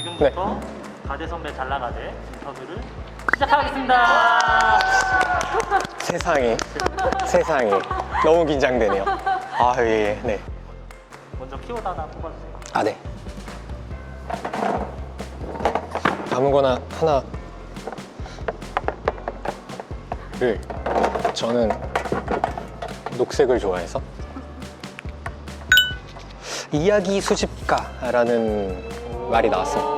지금부터 가재 선배 잘 나가재 인터뷰를 시작하겠습니다. 세상에 너무 긴장되네요. 아, 예, 네. 먼저 키워드 하나 뽑아주세요. 아, 네. 아무거나 하나를, 저는 녹색을 좋아해서 이야기 수집가라는 말이 나왔습니다.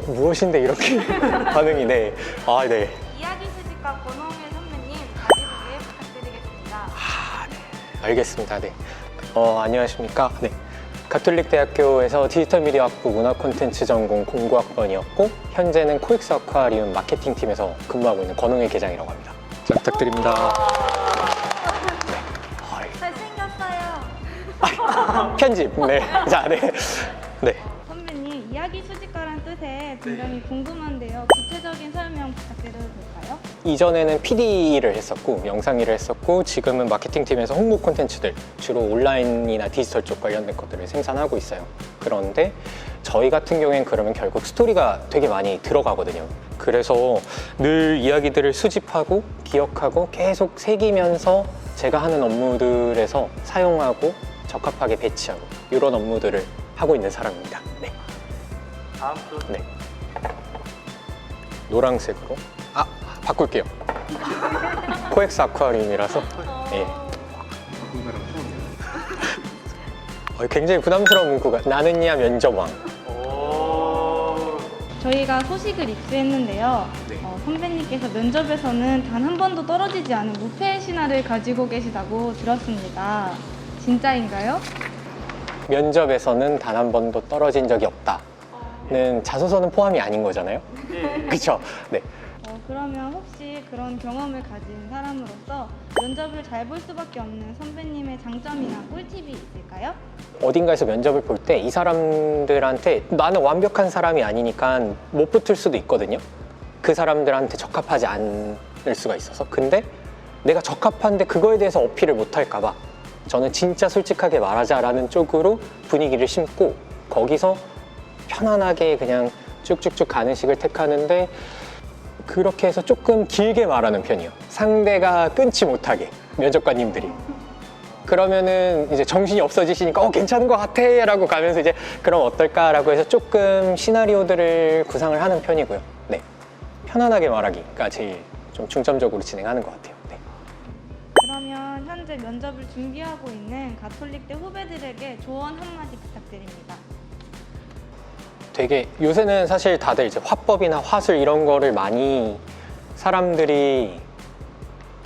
무엇인데 이렇게 반응이. 네. 아, 네. 이야기 수집가 권홍일 선배님 자기소개 부탁드리겠습니다. 아, 네. 알겠습니다. 네. 안녕하십니까. 네. 가톨릭대학교에서 디지털미디어학부 문화콘텐츠 전공 공부학번이었고, 현재는 코엑스 아쿠아리움 마케팅팀에서 근무하고 있는 권홍일 계장이라고 합니다. 잘 부탁드립니다. 잘생겼어요. 편집. 네. 자, 네. 네. 선배님, 이야기 수집가란 뜻에 굉장히 궁금한데요. 구체적인 설명 부탁드려도 될까요? 이전에는 PD를 했었고, 영상 일을 했었고, 지금은 마케팅팀에서 홍보 콘텐츠들, 주로 온라인이나 디지털 쪽 관련된 것들을 생산하고 있어요. 그런데 저희 같은 경우엔 그러면 결국 스토리가 되게 많이 들어가거든요. 그래서 늘 이야기들을 수집하고 기억하고 계속 새기면서 제가 하는 업무들에서 사용하고 적합하게 배치하고 이런 업무들을 하고 있는 사람입니다. 네. 다음 키워드. 네. 노란색으로. 아, 바꿀게요. 코엑스 아쿠아리움이라서. 예. 굉장히 부담스러운 문구가. 나는야 면접왕. 저희가 소식을 입수했는데요. 네. 선배님께서 면접에서는 단 한 번도 떨어지지 않은 무패의 신화를 가지고 계시다고 들었습니다. 진짜인가요? 면접에서는 단 한 번도 떨어진 적이 없다는 자소서는 포함이 아닌 거잖아요. 네. 그렇죠? 네. 그러면 혹시 그런 경험을 가진 사람으로서 면접을 잘 볼 수밖에 없는 선배님의 장점이나 꿀팁이 있을까요? 어딘가에서 면접을 볼 때 이 사람들한테 나는 완벽한 사람이 아니니까 못 붙을 수도 있거든요. 그 사람들한테 적합하지 않을 수가 있어서. 근데 내가 적합한데 그거에 대해서 어필을 못 할까 봐 저는 진짜 솔직하게 말하자라는 쪽으로 분위기를 심고, 거기서 편안하게 그냥 쭉쭉쭉 가는 식을 택하는데, 그렇게 해서 조금 길게 말하는 편이에요. 상대가 끊지 못하게, 면접관님들이. 그러면은 이제 정신이 없어지시니까 괜찮은 것 같아 라고 가면서 이제 그럼 어떨까 라고 해서 조금 시나리오들을 구상을 하는 편이고요. 네. 편안하게 말하기가 제일 좀 중점적으로 진행하는 것 같아요. 네. 그러면 현재 면접을 준비하고 있는 가톨릭대 후배들에게 조언 한마디 부탁드립니다. 되게 요새는 사실 다들 이제 화법이나 화술 이런 거를 많이 사람들이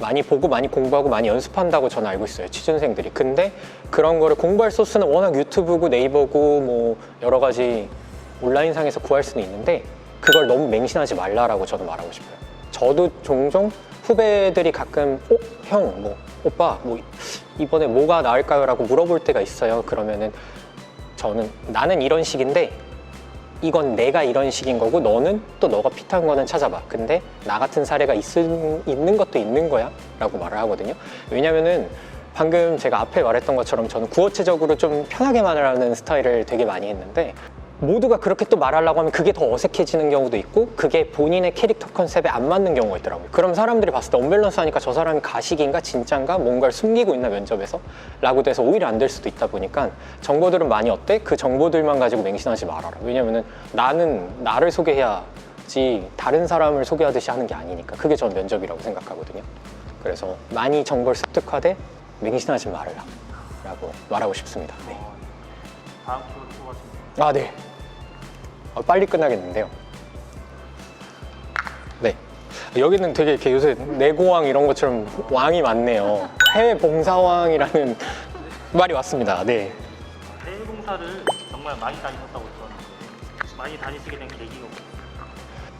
많이 보고 많이 공부하고 많이 연습한다고 저는 알고 있어요, 취준생들이. 근데 그런 거를 공부할 소스는 워낙 유튜브고 네이버고 뭐 여러 가지 온라인상에서 구할 수는 있는데, 그걸 너무 맹신하지 말라라고 저는 말하고 싶어요. 저도 종종 후배들이 가끔 형, 뭐 오빠 뭐 이번에 뭐가 나을까요? 라고 물어볼 때가 있어요. 그러면은 저는 나는 이런 식인데 이건 내가 이런 식인 거고 너는 또 너가 핏한 거는 찾아봐. 근데 나 같은 사례가 있는 것도 있는 거야 라고 말을 하거든요. 왜냐면은 방금 제가 앞에 말했던 것처럼 저는 구어체적으로 좀 편하게 말하는 스타일을 되게 많이 했는데, 모두가 그렇게 또 말하려고 하면 그게 더 어색해지는 경우도 있고, 그게 본인의 캐릭터 컨셉에 안 맞는 경우가 있더라고요. 그럼 사람들이 봤을 때 언밸런스 하니까 저 사람이 가식인가 진짠가 뭔가를 숨기고 있나 면접에서 라고 돼서 오히려 안 될 수도 있다 보니까 정보들은 많이 어때? 그 정보들만 가지고 맹신하지 말아라. 왜냐면은 나는 나를 소개해야지 다른 사람을 소개하듯이 하는 게 아니니까. 그게 전 면접이라고 생각하거든요. 그래서 많이 정보를 습득하되 맹신하지 말아라 라고 말하고 싶습니다. 네. 다음 키워드 뽑았습니다. 아, 네. 빨리 끝나겠는데요. 네. 여기는 되게 이렇게 요새 내고왕 이런 것처럼 왕이 많네요. 해외 봉사왕이라는 말이 왔습니다. 네. 해외 봉사를 정말 많이 다니셨다고 들었는데 많이 다니시게 된 계기가 뭐예요?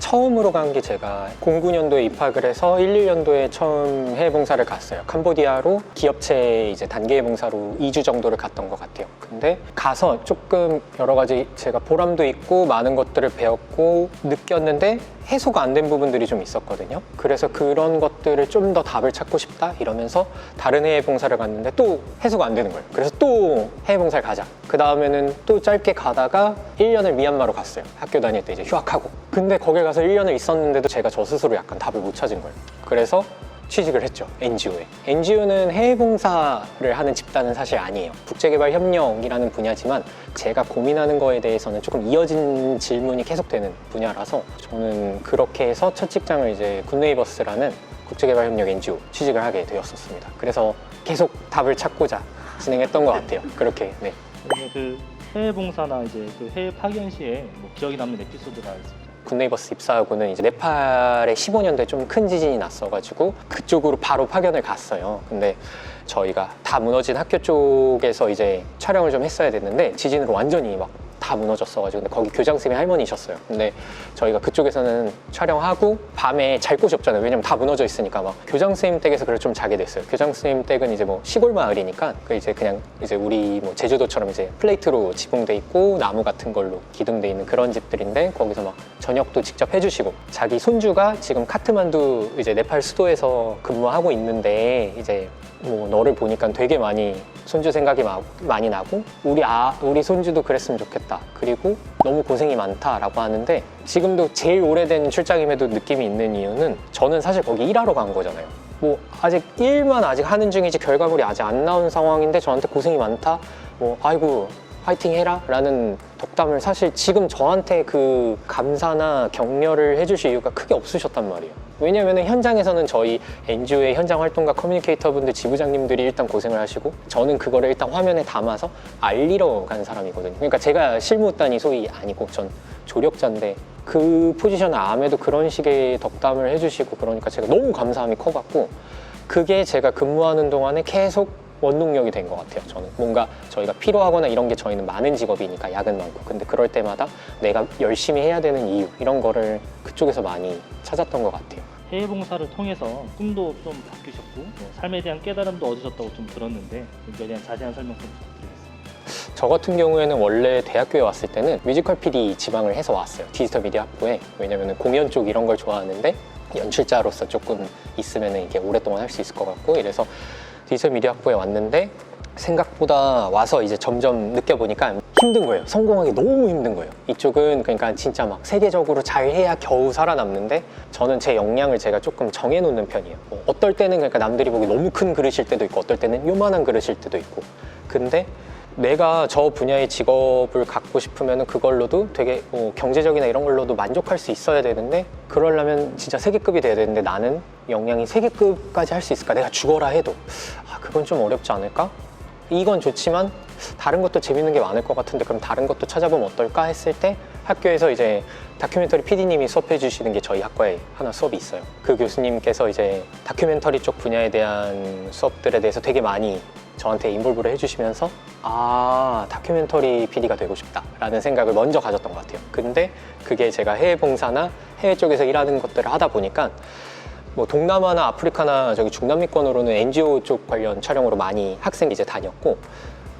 처음으로 간 게 제가 09년도에 입학을 해서 11년도에 처음 해외 봉사를 갔어요. 캄보디아로 기업체 이제 단계 봉사로 2주 정도를 갔던 것 같아요. 근데 가서 조금 여러 가지 제가 보람도 있고 많은 것들을 배웠고 느꼈는데, 해소가 안 된 부분들이 좀 있었거든요. 그래서 그런 것들을 좀 더 답을 찾고 싶다 이러면서 다른 해외 봉사를 갔는데 또 해소가 안 되는 거예요. 그래서 또 해외 봉사를 가자. 그 다음에는 또 짧게 가다가 1년을 미얀마로 갔어요. 학교 다닐 때 이제 휴학하고. 근데 거길 가서 1년을 있었는데도 제가 저 스스로 약간 답을 못 찾은 거예요. 그래서 취직을 했죠. NGO에. NGO는 해외 봉사를 하는 집단은 사실 아니에요. 국제개발협력이라는 분야지만 제가 고민하는 거에 대해서는 조금 이어진 질문이 계속되는 분야라서 저는 그렇게 해서 첫 직장을 이제 굿네이버스라는 국제개발협력 NGO 취직을 하게 되었었습니다. 그래서 계속 답을 찾고자 진행했던 것 같아요. 그렇게. 네. 그 해외 봉사나 이제 그 해외 파견 시에 뭐 기억에 남는 에피소드가 있습니다. 굿네이버스 입사하고는 이제 네팔에 15년도에 좀 큰 지진이 났어가지고 그쪽으로 바로 파견을 갔어요. 근데 저희가 다 무너진 학교 쪽에서 이제 촬영을 좀 했어야 됐는데 지진으로 완전히 막 다 무너졌어가지고 근데 거기 교장선생님이 할머니셨어요. 근데 저희가 그쪽에서는 촬영하고 밤에 잘 곳이 없잖아요. 왜냐면 다 무너져 있으니까 막 교장선생님 댁에서 그걸 좀 자게 됐어요. 교장선생님 댁은 이제 뭐 시골 마을이니까 그 이제 그냥 이제 우리 뭐 제주도처럼 이제 플레이트로 지붕돼 있고 나무 같은 걸로 기둥돼 있는 그런 집들인데 거기서 막 저녁도 직접 해주시고 자기 손주가 지금 카트만두 이제 네팔 수도에서 근무하고 있는데 이제 뭐 너를 보니까 되게 많이 손주 생각이 많이 나고 우리 손주도 그랬으면 좋겠다. 그리고 너무 고생이 많다라고 하는데 지금도 제일 오래된 출장임에도 느낌이 있는 이유는 저는 사실 거기 일하러 간 거잖아요. 뭐 아직 일만 아직 하는 중이지 결과물이 아직 안 나온 상황인데 저한테 고생이 많다. 뭐 아이고 파이팅 해라 라는 덕담을 사실 지금 저한테 그 감사나 격려를 해주실 이유가 크게 없으셨단 말이에요. 왜냐면 현장에서는 저희 NGO의 현장 활동가 커뮤니케이터 분들 지부장님들이 일단 고생을 하시고 저는 그거를 일단 화면에 담아서 알리러 간 사람이거든요. 그러니까 제가 실무단이 소위 아니고 전 조력자인데 그 포지션을 암에도 그런 식의 덕담을 해주시고 그러니까 제가 너무 감사함이 커갖고 그게 제가 근무하는 동안에 계속 원동력이 된 것 같아요. 저는 뭔가 저희가 필요하거나 이런 게 저희는 많은 직업이니까 야근 많고 근데 그럴 때마다 내가 열심히 해야 되는 이유 이런 거를 그쪽에서 많이 찾았던 것 같아요. 해외 봉사를 통해서 꿈도 좀 바뀌셨고 뭐 삶에 대한 깨달음도 얻으셨다고 좀 들었는데 여기에 대한 자세한 설명 좀 부탁드리겠습니다. 저 같은 경우에는 원래 대학교에 왔을 때는 뮤지컬 PD 지망을 해서 왔어요. 디지털 미디어 학부에. 왜냐면 공연 쪽 이런 걸 좋아하는데 연출자로서 조금 있으면 이게 오랫동안 할 수 있을 것 같고 이래서 디지털 미디어 학부에 왔는데 생각보다 와서 이제 점점 느껴보니까 힘든 거예요. 성공하기 너무 힘든 거예요. 이쪽은 그러니까 진짜 막 세계적으로 잘해야 겨우 살아남는데 저는 제 역량을 제가 조금 정해놓는 편이에요. 뭐 어떨 때는 그러니까 남들이 보기 너무 큰 그릇일 때도 있고 어떨 때는 요만한 그릇일 때도 있고 근데 내가 저 분야의 직업을 갖고 싶으면 그걸로도 되게 뭐 경제적이나 이런 걸로도 만족할 수 있어야 되는데 그러려면 진짜 세계급이 돼야 되는데 나는 역량이 세계급까지 할 수 있을까? 내가 죽어라 해도 그건 좀 어렵지 않을까? 이건 좋지만 다른 것도 재밌는 게 많을 것 같은데 그럼 다른 것도 찾아보면 어떨까 했을 때 학교에서 이제 다큐멘터리 PD님이 수업해 주시는 게 저희 학과에 하나 수업이 있어요. 그 교수님께서 이제 다큐멘터리 쪽 분야에 대한 수업들에 대해서 되게 많이 저한테 인볼브를 해주시면서 다큐멘터리 PD가 되고 싶다 라는 생각을 먼저 가졌던 것 같아요. 근데 그게 제가 해외 봉사나 해외 쪽에서 일하는 것들을 하다 보니까 뭐 동남아나 아프리카나 저기 중남미권으로는 NGO 쪽 관련 촬영으로 많이 학생이 이제 다녔고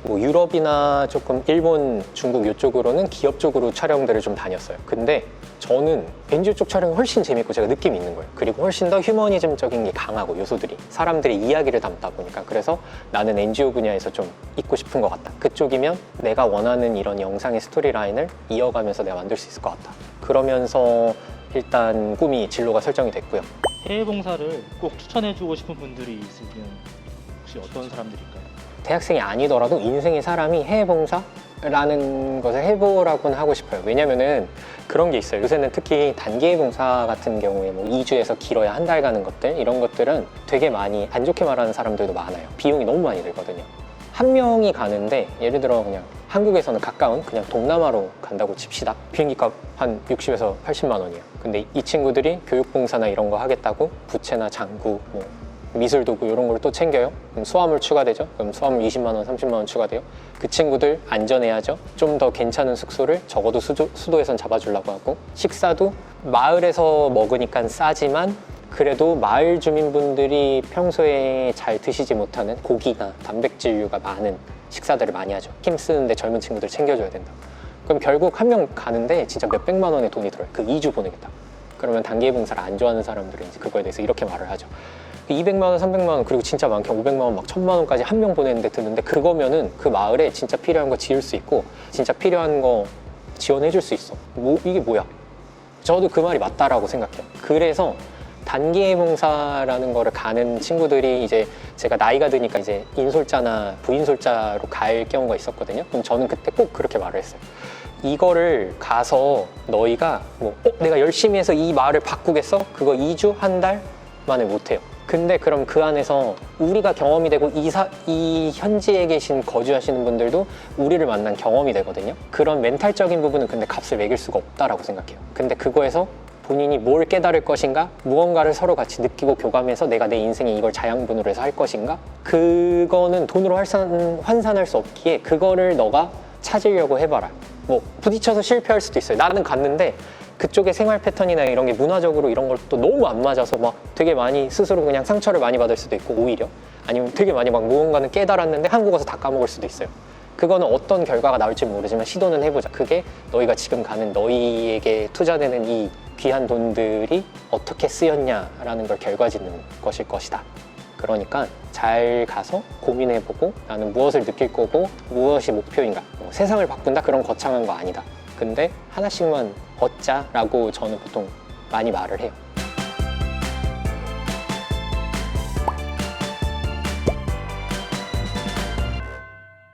뭐 유럽이나 조금 일본, 중국 이쪽으로는 기업 쪽으로 촬영들을 좀 다녔어요. 근데 저는 NGO 쪽 촬영이 훨씬 재밌고 제가 느낌이 있는 거예요. 그리고 훨씬 더 휴머니즘적인 게 강하고 요소들이 사람들의 이야기를 담다 보니까 그래서 나는 NGO 분야에서 좀 있고 싶은 것 같다. 그쪽이면 내가 원하는 이런 영상의 스토리라인을 이어가면서 내가 만들 수 있을 것 같다. 그러면서 일단 꿈이 진로가 설정이 됐고요. 해외 봉사를 꼭 추천해주고 싶은 분들이 있으면 혹시 어떤 사람들일까요? 대학생이 아니더라도 인생의 사람이 해외 봉사라는 것을 해보라고는 하고 싶어요. 왜냐면은 그런 게 있어요. 요새는 특히 단기 봉사 같은 경우에 뭐 2주에서 길어야 한 달 가는 것들 이런 것들은 되게 많이 안 좋게 말하는 사람들도 많아요. 비용이 너무 많이 들거든요. 한 명이 가는데 예를 들어 그냥 한국에서는 가까운 그냥 동남아로 간다고 칩시다. 비행기값 한 60에서 80만 원이에요. 근데 이 친구들이 교육봉사나 이런 거 하겠다고 부채나 장구, 뭐 미술 도구 이런 걸 또 챙겨요. 그럼 수화물 추가되죠. 그럼 수화물 20만 원, 30만 원 추가돼요. 그 친구들 안전해야죠. 좀 더 괜찮은 숙소를 적어도 수도에선 잡아주려고 하고 식사도 마을에서 먹으니까 싸지만 그래도 마을 주민분들이 평소에 잘 드시지 못하는 고기나 단백질류가 많은 식사들을 많이 하죠. 힘 쓰는데 젊은 친구들 챙겨줘야 된다. 그럼 결국 한 명 가는데 진짜 몇백만 원의 돈이 들어요. 그 2주 보내겠다. 그러면 단기회봉사를 안 좋아하는 사람들은 이제 그거에 대해서 이렇게 말을 하죠. 200만 원, 300만 원, 그리고 진짜 많게 500만 원, 막 1000만 원까지 한 명 보내는데 드는데 그거면은 그 마을에 진짜 필요한 거 지을 수 있고 진짜 필요한 거 지원해 줄 수 있어. 이게 뭐야? 저도 그 말이 맞다라고 생각해요. 그래서 단기회봉사라는 거를 가는 친구들이 이제 제가 나이가 드니까 이제 인솔자나 부인솔자로 갈 경우가 있었거든요. 그럼 저는 그때 꼭 그렇게 말을 했어요. 이거를 가서 너희가 내가 열심히 해서 이 마을을 바꾸겠어? 그거 2주, 한 달 만에 못해요. 근데 그럼 그 안에서 우리가 경험이 되고 이 현지에 계신 거주하시는 분들도 우리를 만난 경험이 되거든요. 그런 멘탈적인 부분은 근데 값을 매길 수가 없다라고 생각해요. 근데 그거에서 본인이 뭘 깨달을 것인가, 무언가를 서로 같이 느끼고 교감해서 내가 내 인생에 이걸 자양분으로 해서 할 것인가, 그거는 돈으로 환산할 수 없기에 그거를 너가 찾으려고 해봐라. 뭐 부딪혀서 실패할 수도 있어요. 나는 갔는데 그쪽의 생활 패턴이나 이런 게 문화적으로 이런 것도 너무 안 맞아서 막 되게 많이 스스로 그냥 상처를 많이 받을 수도 있고, 오히려 아니면 되게 많이 막 무언가는 깨달았는데 한국 와서 다 까먹을 수도 있어요. 그거는 어떤 결과가 나올지 모르지만 시도는 해보자. 그게 너희가 지금 가는, 너희에게 투자되는 이 귀한 돈들이 어떻게 쓰였냐라는 걸 결과짓는 것일 것이다. 그러니까 잘 가서 고민해보고 나는 무엇을 느낄 거고 무엇이 목표인가, 세상을 바꾼다 그런 거창한 거 아니다. 근데 하나씩만 얻자라고 저는 보통 많이 말을 해요.